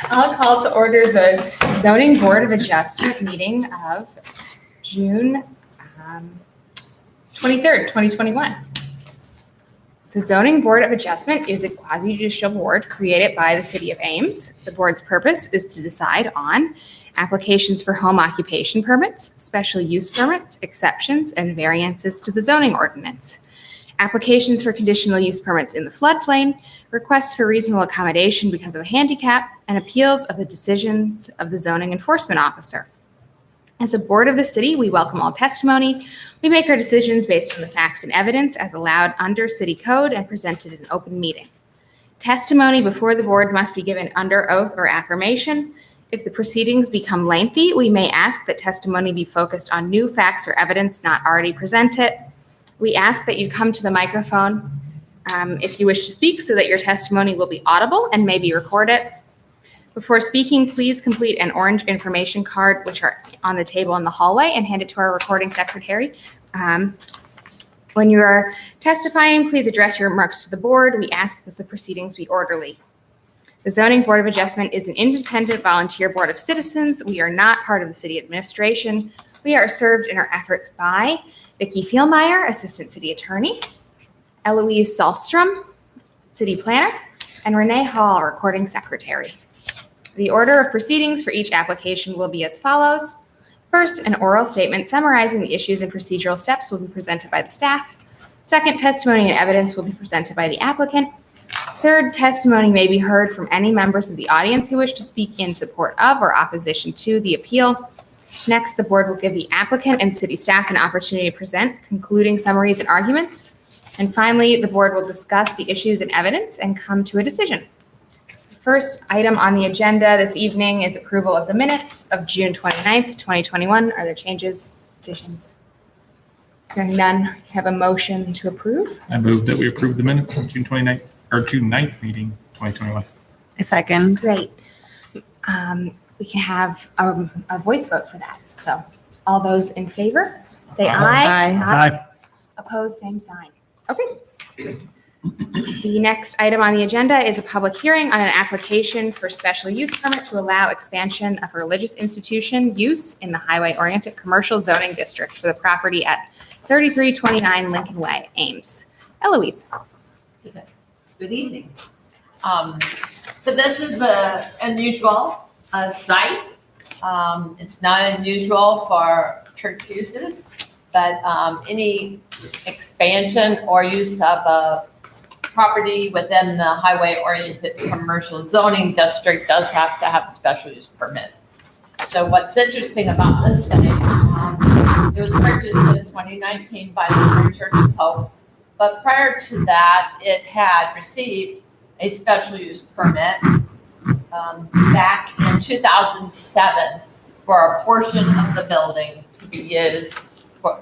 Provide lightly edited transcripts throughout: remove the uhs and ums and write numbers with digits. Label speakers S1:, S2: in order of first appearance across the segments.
S1: I'll call to order the Zoning Board of Adjustment meeting of June 23rd, 2021. The Zoning Board of Adjustment is a quasi-judicial board created by the City of Ames. The board's purpose is to decide on applications for home occupation permits, special use permits, exceptions, and variances to the zoning ordinance, applications for conditional use permits in the floodplain, requests for reasonable accommodation because of a handicap, and appeals of the decisions of the zoning enforcement officer. As a board of the city, we welcome all testimony. We make our decisions based on the facts and evidence as allowed under city code and presented in open meeting. Testimony before the board must be given under oath or affirmation. If the proceedings become lengthy, we may ask that testimony be focused on new facts or evidence not already presented. We ask that you come to the microphone if you wish to speak so that your testimony will be audible and may be recorded. Before speaking, please complete an orange information card, which are on the table in the hallway, and hand it to our recording secretary. When you are testifying, please address your remarks to the board. We ask that the proceedings be orderly. The Zoning Board of Adjustment is an independent volunteer board of citizens. We are not part of the city administration. We are served in our efforts by Vicki Fielmeyer, Assistant City Attorney, Eloise Salstrom, City Planner, and Renee Hall, Recording Secretary. The order of proceedings for each application will be as follows. First, an oral statement summarizing the issues and procedural steps will be presented by the staff. Second, testimony and evidence will be presented by the applicant. Third, testimony may be heard from any members of the audience who wish to speak in support of or opposition to the appeal. Next, the board will give the applicant and city staff an opportunity to present concluding summaries and arguments. And finally, the board will discuss the issues and evidence and come to a decision. First item on the agenda this evening is approval of the minutes of June 29th, 2021. Are there changes, additions? Hearing none, have a motion to approve.
S2: I move that we approve the minutes of June 29th or June 9th meeting, 2021.
S3: A second.
S1: Great. We can have a voice vote for that. So all those in favor, say aye.
S3: Aye.
S1: Opposed, same sign. Okay. The next item on the agenda is a public hearing on an application for special use permit to allow expansion of a religious institution use in the highway-oriented commercial zoning district for the property at 3329 Lincoln Way, Ames. Eloise.
S4: Good evening. So this is a unusual site. It's not unusual for church uses, but any expansion or use of a property within the highway-oriented commercial zoning district does have to have a special use permit. So what's interesting about this site, it was purchased in 2019 by the Lutheran Church of Hope, but prior to that, it had received a special use permit back in 2007 for a portion of the building to be used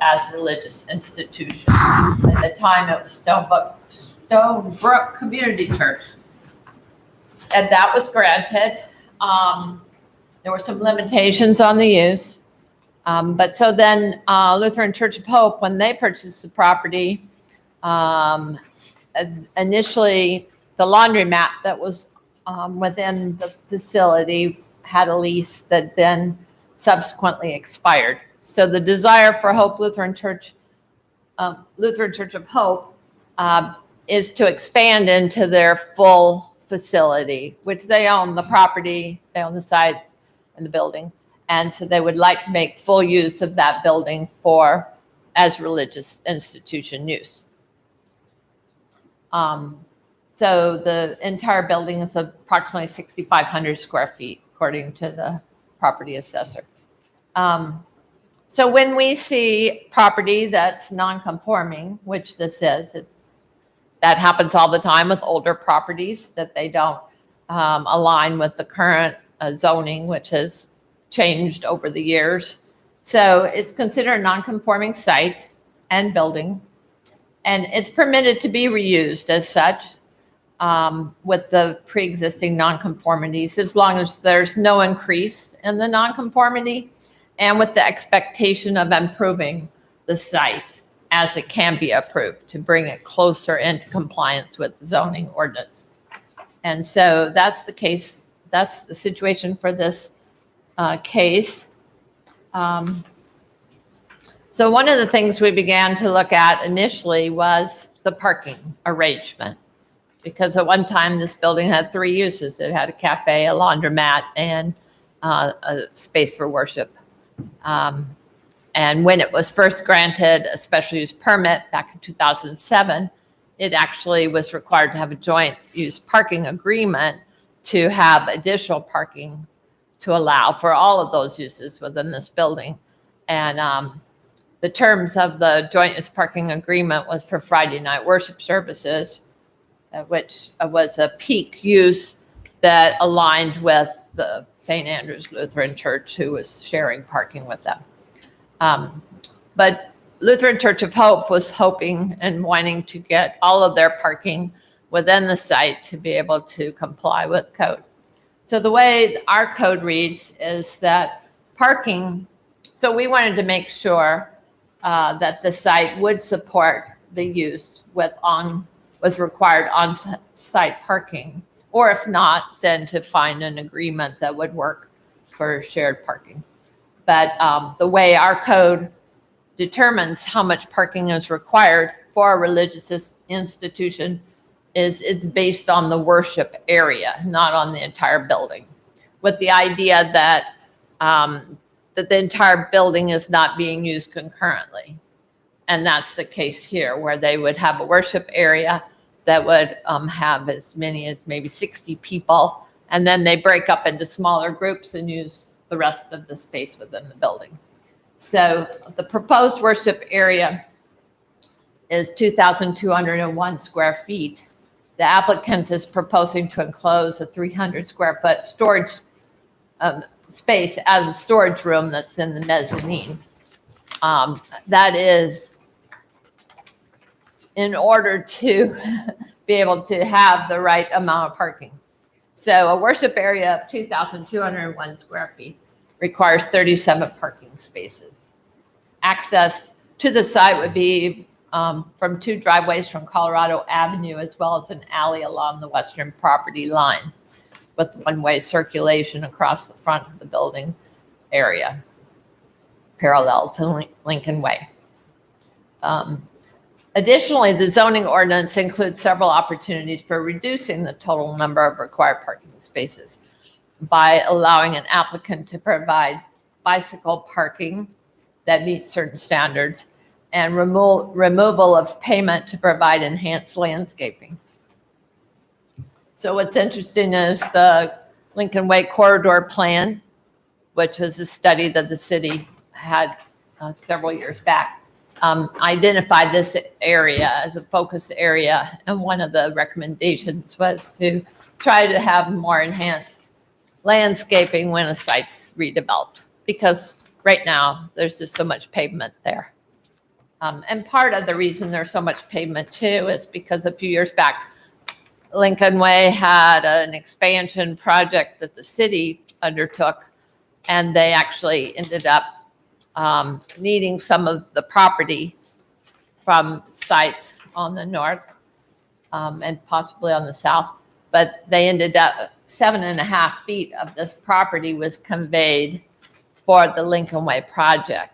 S4: as a religious institution. At the time, it was Stonebrook Community Church. And that was granted. There were some limitations on the use. But so then Lutheran Church of Hope, when they purchased the property, initially the laundromat that was within the facility had a lease that then subsequently expired. So the desire for Hope Lutheran Church of Hope is to expand into their full facility, which they own the property, they own the site and the building. And so they would like to make full use of that building as religious institution use. So the entire building is approximately 6,500 square feet, according to the property assessor. So when we see property that's non-conforming, which this is, that happens all the time with older properties, that they don't align with the current zoning, which has changed over the years. So it's considered a non-conforming site and building, and it's permitted to be reused as such with the pre-existing nonconformities, as long as there's no increase in the nonconformity and with the expectation of improving the site as it can be approved to bring it closer into compliance with the zoning ordinance. And so that's the case. That's the situation for this case. So one of the things we began to look at initially was the parking arrangement, because at one time this building had 3 uses. It had a cafe, a laundromat, and a space for worship. And when it was first granted a special use permit back in 2007, it actually was required to have a joint use parking agreement to have additional parking to allow for all of those uses within this building. And the terms of the joint use parking agreement was for Friday night worship services, which was a peak use that aligned with the St. Andrew's Lutheran Church, who was sharing parking with them. But Lutheran Church of Hope was hoping and wanting to get all of their parking within the site to be able to comply with code. So the way our code reads is that parking, so we wanted to make sure that the site would support the use with required on-site parking, or if not, then to find an agreement that would work for shared parking. But the way our code determines how much parking is required for a religious institution is it's based on the worship area, not on the entire building, with the idea that that the entire building is not being used concurrently. And that's the case here, where they would have a worship area that would have as many as maybe 60 people, and then they break up into smaller groups and use the rest of the space within the building. So the proposed worship area is 2,201 square feet. The applicant is proposing to enclose a 300 square foot storage space as a storage room that's in the mezzanine. That is in order to be able to have the right amount of parking. So a worship area of 2,201 square feet requires 37 parking spaces. Access to the site would be from 2 driveways from Colorado Avenue, as well as an alley along the western property line, with one-way circulation across the front of the building area, parallel to Lincoln Way. Additionally, the zoning ordinance includes several opportunities for reducing the total number of required parking spaces by allowing an applicant to provide bicycle parking that meets certain standards and removal of payment to provide enhanced landscaping. So what's interesting is the Lincoln Way corridor plan, which was a study that the city had several years back, identified this area as a focus area. And one of the recommendations was to try to have more enhanced landscaping when a site's redeveloped, because right now there's just so much pavement there. And part of the reason there's so much pavement too is because a few years back, Lincoln Way had an expansion project that the city undertook, and they actually ended up needing some of the property from sites on the north and possibly on the south. But they ended up 7.5 feet of this property was conveyed for the Lincoln Way project.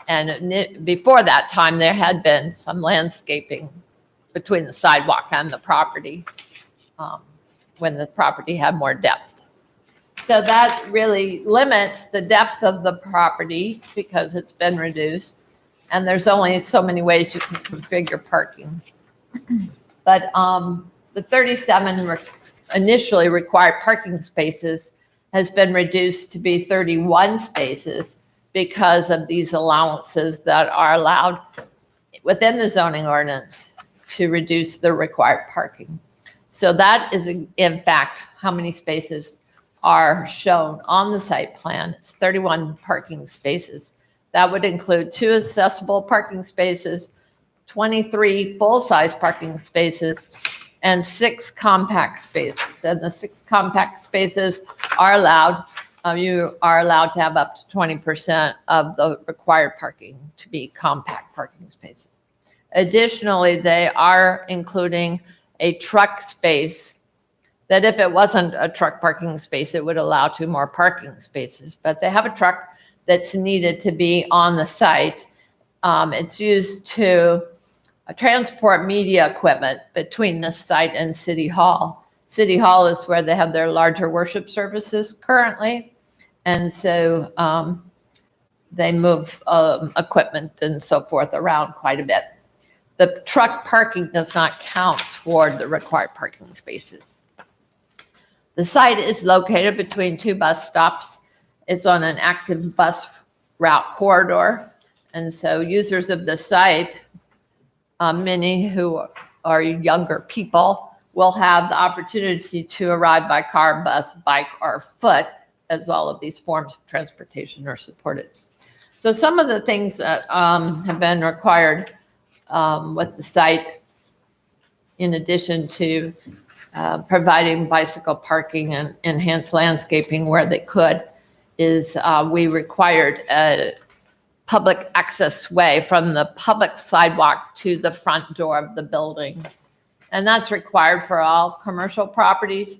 S4: And before that time, there had been some landscaping between the sidewalk and the property when the property had more depth. So that really limits the depth of the property because it's been reduced. And there's only so many ways you can configure parking. But the 37 initially required parking spaces has been reduced to be 31 spaces because of these allowances that are allowed within the zoning ordinance to reduce the required parking. So that is in fact how many spaces are shown on the site plan. It's 31 parking spaces. That would include 2 accessible parking spaces, 23 full-size parking spaces, and 6 compact spaces. And the 6 compact spaces are allowed, you are allowed to have up to 20% of the required parking to be compact parking spaces. Additionally, they are including a truck space that if it wasn't a truck parking space, it would allow 2 more parking spaces. But they have a truck that's needed to be on the site. It's used to transport media equipment between the site and City Hall. City Hall is where they have their larger worship services currently. And so they move equipment and so forth around quite a bit. The truck parking does not count toward the required parking spaces. The site is located between 2 bus stops. It's on an active bus route corridor. And so users of the site, many who are younger people, will have the opportunity to arrive by car, bus, bike, or foot, as all of these forms of transportation are supported. So some of the things that have been required with the site, in addition to providing bicycle parking and enhanced landscaping where they could, is we required a public access way from the public sidewalk to the front door of the building. And that's required for all commercial properties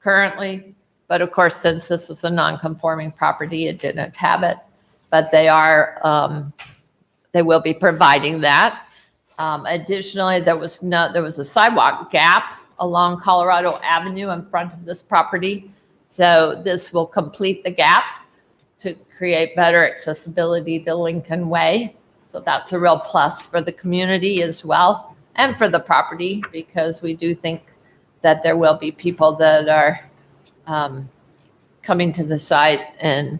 S4: currently. But of course, since this was a non-conforming property, it didn't have it. But they will be providing that. Additionally, there was a sidewalk gap along Colorado Avenue in front of this property. So this will complete the gap to create better accessibility to Lincoln Way. So that's a real plus for the community as well, and for the property, because we do think that there will be people that are coming to the site and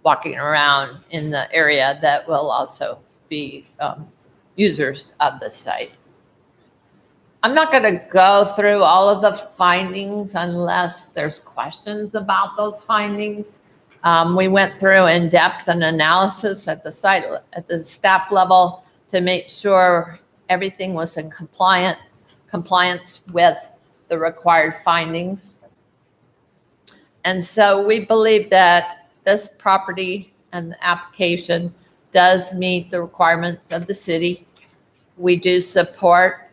S4: walking around in the area that will also be users of the site. I'm not going to go through all of the findings unless there's questions about those findings. We went through in-depth an analysis at the site, at the staff level, to make sure everything was in compliance with the required findings. And so we believe that this property and the application does meet the requirements of the city. We do support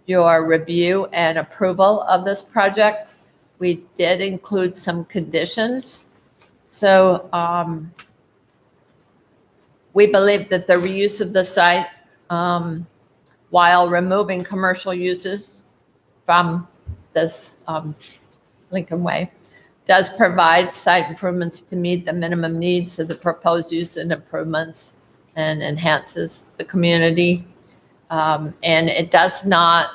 S4: your review and approval of this project. We did include some conditions. So we believe that the reuse of the site while removing commercial uses from this Lincoln Way does provide site improvements to meet the minimum needs of the proposed use and improvements, and enhances the community. And it does not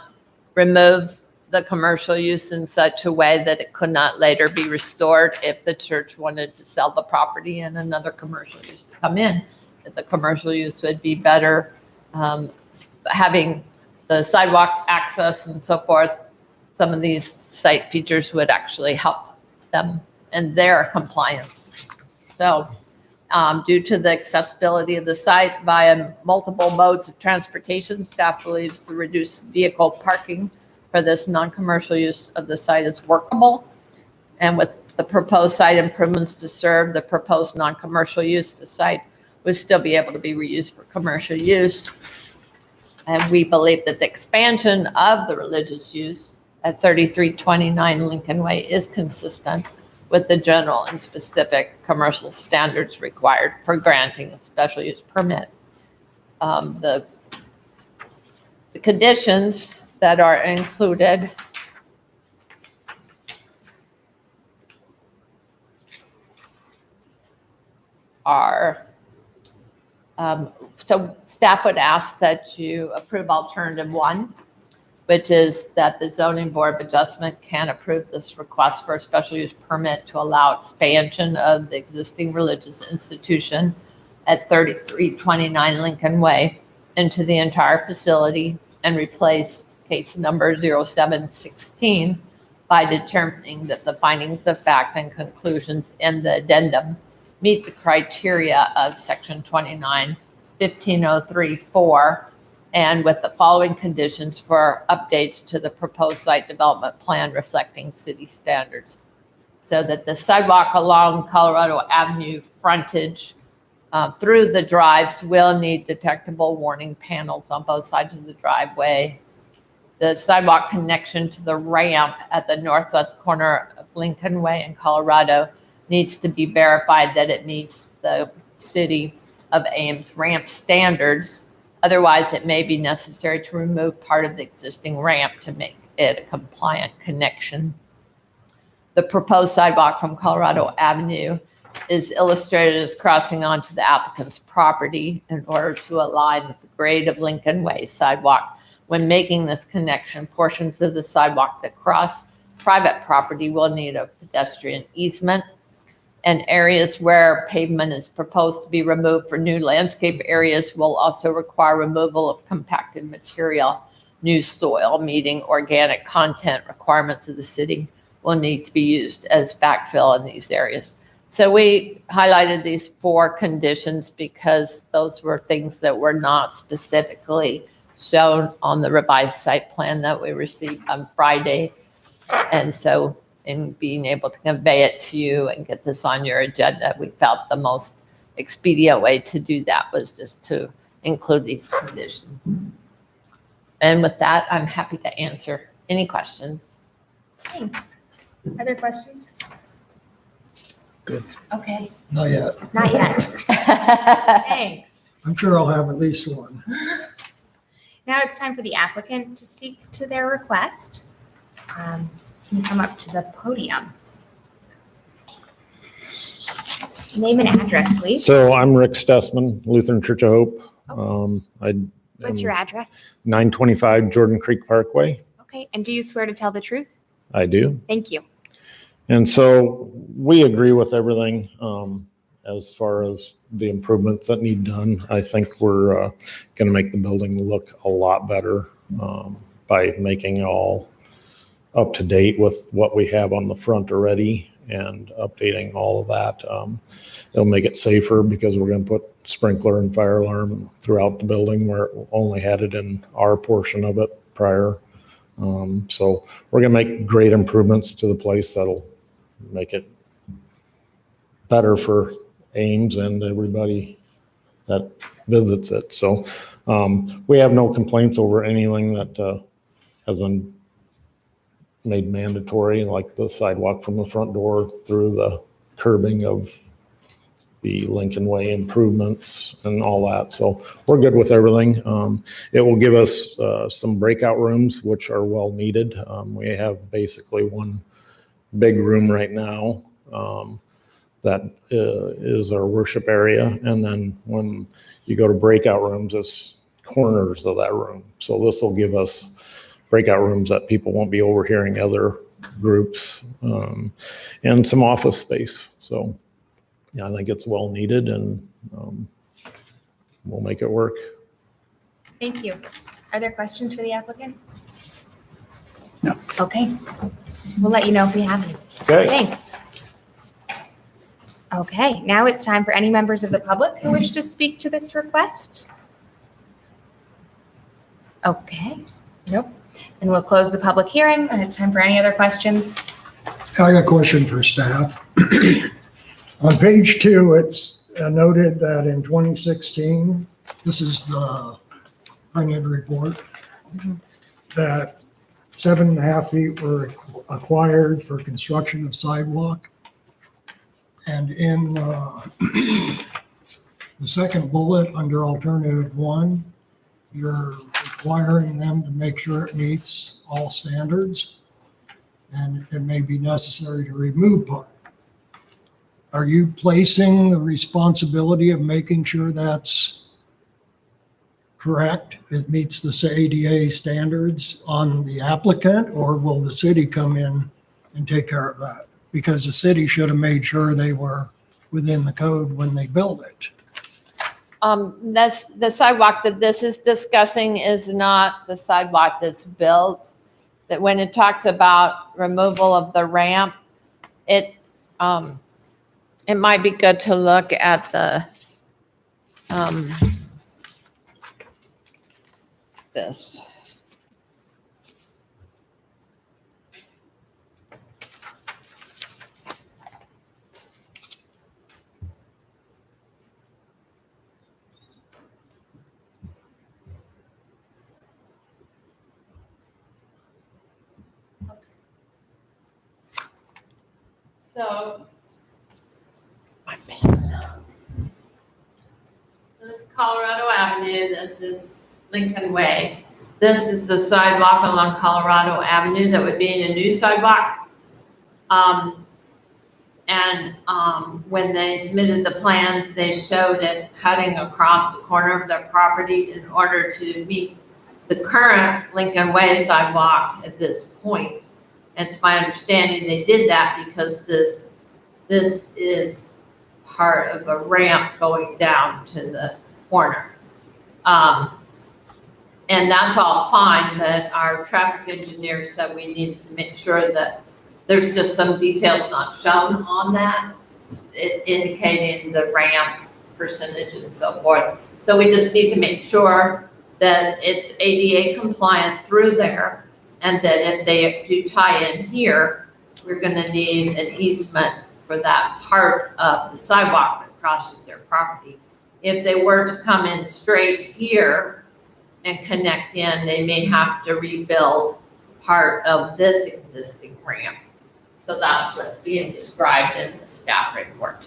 S4: remove the commercial use in such a way that it could not later be restored if the church wanted to sell the property and another commercial use to come in. That the commercial use would be better, having the sidewalk access and so forth. Some of these site features would actually help them and their compliance. So due to the accessibility of the site via multiple modes of transportation, staff believes the reduced vehicle parking for this non-commercial use of the site is workable. And with the proposed site improvements to serve the proposed non-commercial use, the site would still be able to be reused for commercial use. And we believe that the expansion of the religious use at 3329 Lincoln Way is consistent with the general and specific commercial standards required for granting a special use permit. The conditions that are included are, so staff would ask that you approve alternative 1, which is that the zoning board of adjustment can approve this request for a special use permit to allow expansion of the existing religious institution at 3329 Lincoln Way into the entire facility and replace case number 0716 by determining that the findings of fact and conclusions in the addendum meet the criteria of section 29, 15034, and with the following conditions for updates to the proposed site development plan reflecting city standards. So that the sidewalk along Colorado Avenue frontage through the drives will need detectable warning panels on both sides of the driveway. The sidewalk connection to the ramp at the northwest corner of Lincoln Way in Colorado needs to be verified that it meets the city of Ames ramp standards. Otherwise, it may be necessary to remove part of the existing ramp to make it a compliant connection. The proposed sidewalk from Colorado Avenue is illustrated as crossing onto the applicant's property in order to align with the grade of Lincoln Way sidewalk. When making this connection, portions of the sidewalk that cross private property will need a pedestrian easement, and areas where pavement is proposed to be removed for new landscape areas will also require removal of compacted material. New soil meeting organic content requirements of the city will need to be used as backfill in these areas. So we highlighted these 4 conditions because those were things that were not specifically shown on the revised site plan that we received on Friday. And so in being able to convey it to you and get this on your agenda, we felt the most expedient way to do that was just to include these conditions. And with that, I'm happy to answer any questions.
S1: Thanks. Other questions?
S3: Good.
S1: Okay,
S3: Not yet.
S1: not yet. Thanks.
S3: I'm sure I'll have at least one.
S1: Now it's time for the applicant to speak to their request. Can you come up to the podium? Name and address, please.
S5: So I'm Rick Stessman, Lutheran Church of Hope.
S1: What's your address?
S5: 925 Jordan Creek Parkway.
S1: Okay, and do you swear to tell the truth?
S5: I do.
S1: Thank you.
S5: And so we agree with everything as far as the improvements that need done. I think we're going to make the building look a lot better by making it all up to date with what we have on the front already and updating all of that. It'll make it safer because we're going to put sprinkler and fire alarm throughout the building where it only had it in our portion of it prior. So we're going to make great improvements to the place that'll make it better for Ames and everybody that visits it. So we have no complaints over anything that has been made mandatory, like the sidewalk from the front door through the curbing of the Lincoln Way improvements and all that. So we're good with everything. It will give us some breakout rooms, which are well needed. We have basically one big room right now that is our worship area. And then when you go to breakout rooms, it's corners of that room. So this will give us breakout rooms that people won't be overhearing other groups and some office space. So yeah, I think it's well needed and we'll make it work.
S1: Thank you. Are there questions for the applicant?
S3: No.
S1: Okay. We'll let you know if we have any.
S5: Okay.
S1: Thanks. Okay, now it's time for any members of the public who wish to speak to this request. Okay, nope. And we'll close the public hearing and it's time for any other questions.
S3: I got a question for staff. On page 2, it's noted that in 2016, this is the printed report, that 7.5 feet were acquired for construction of sidewalk. And in the second bullet under alternative 1, you're requiring them to make sure it meets all standards, and it may be necessary to remove part. Are you placing the responsibility of making sure that's correct? It meets the ADA standards on the applicant, or will the city come in and take care of that? Because the city should have made sure they were within the code when they built it.
S4: That's the sidewalk that this is discussing is not the sidewalk that's built. That when it talks about removal of the ramp, it might be good to look at the, this. So, this is Colorado Avenue, this is Lincoln Way. This is the sidewalk along Colorado Avenue that would be in a new sidewalk. When they submitted the plans, they showed it cutting across the corner of their property in order to meet the current Lincoln Way sidewalk at this point. It's my understanding they did that because this is part of a ramp going down to the corner. And that's all fine, but our traffic engineer said we needed to make sure that there's just some details not shown on that, indicating the ramp percentage and so forth. So we just need to make sure that it's ADA compliant through there, and that if they do tie in here, we're gonna need an easement for that part of the sidewalk that crosses their property. If they were to come in straight here and connect in, they may have to rebuild part of this existing ramp. So that's what's being described in the staff report.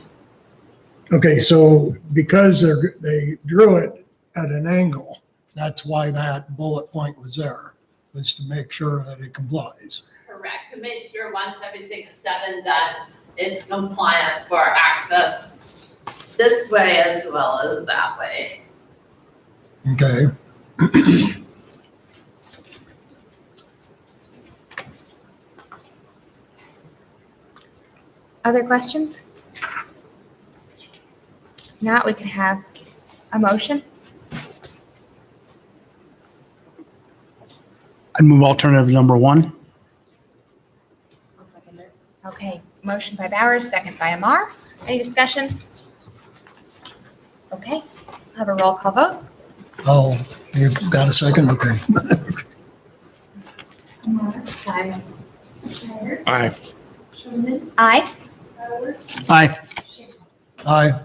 S3: Okay, so because they drew it at an angle, that's why that bullet point was there, was to make sure that it complies.
S4: Correct, to make sure once everything is said and done, it's compliant for access this way as well as that way.
S3: Okay.
S1: Other questions? Not, we can have a motion.
S6: I'd move alternative number 1.
S1: I'll second it. Okay, motion by Bowers, second by Amar. Any discussion? Okay, have a roll call vote.
S3: Oh, you've got a second? Okay.
S1: Aye.
S2: Aye.
S1: Aye.
S6: Aye.
S3: Aye.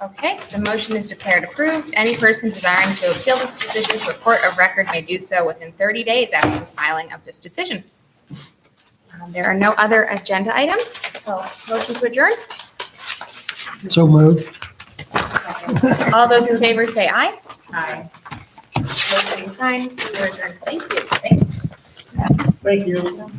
S1: Okay, the motion is declared approved. Any person desiring to appeal this decision to a court of record may do so within 30 days after the filing of this decision. There are no other agenda items, so motion to adjourn.
S3: So moved.
S1: All those in favor say aye. Aye. Opposed, same sign. We are adjourned. Thank you.
S3: Thank you.